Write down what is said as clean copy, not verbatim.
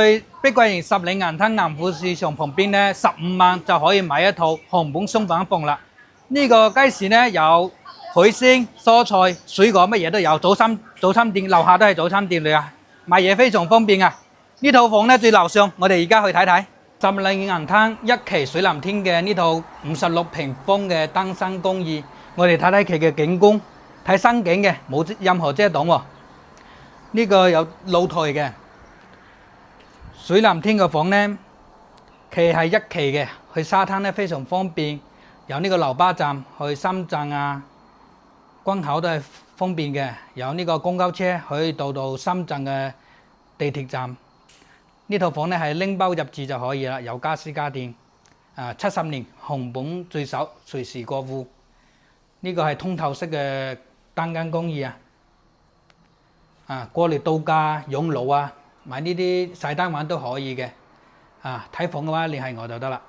去碧桂園十里銀灘銀湖市場旁邊咧，15萬就可以買一套紅本鬆板房啦。呢個街市咧有海鮮、蔬菜、水果乜嘢都有，早餐店樓下都係早餐店嚟啊，買嘢非常方便啊。呢套房咧最樓上，我哋而家去睇睇。十里銀灘一期水藍天嘅呢套56平方嘅單身公寓，我哋睇睇佢嘅景觀，睇山景嘅，冇任何遮擋喎。呢個有露台嘅。水藍天嘅房呢，佢係一期嘅，去沙灘咧非常方便，有呢個樓巴站去深圳啊、關口都係方便嘅，有呢個公交車可以到深圳嘅地鐵站。呢套房咧係拎包入住就可以啦，有家私家電，70年紅本最首，隨時過戶。呢個係通透式嘅單間公寓啊，過嚟度假養老啊。買呢啲細單玩都可以嘅，睇房嘅話聯繫我就得啦。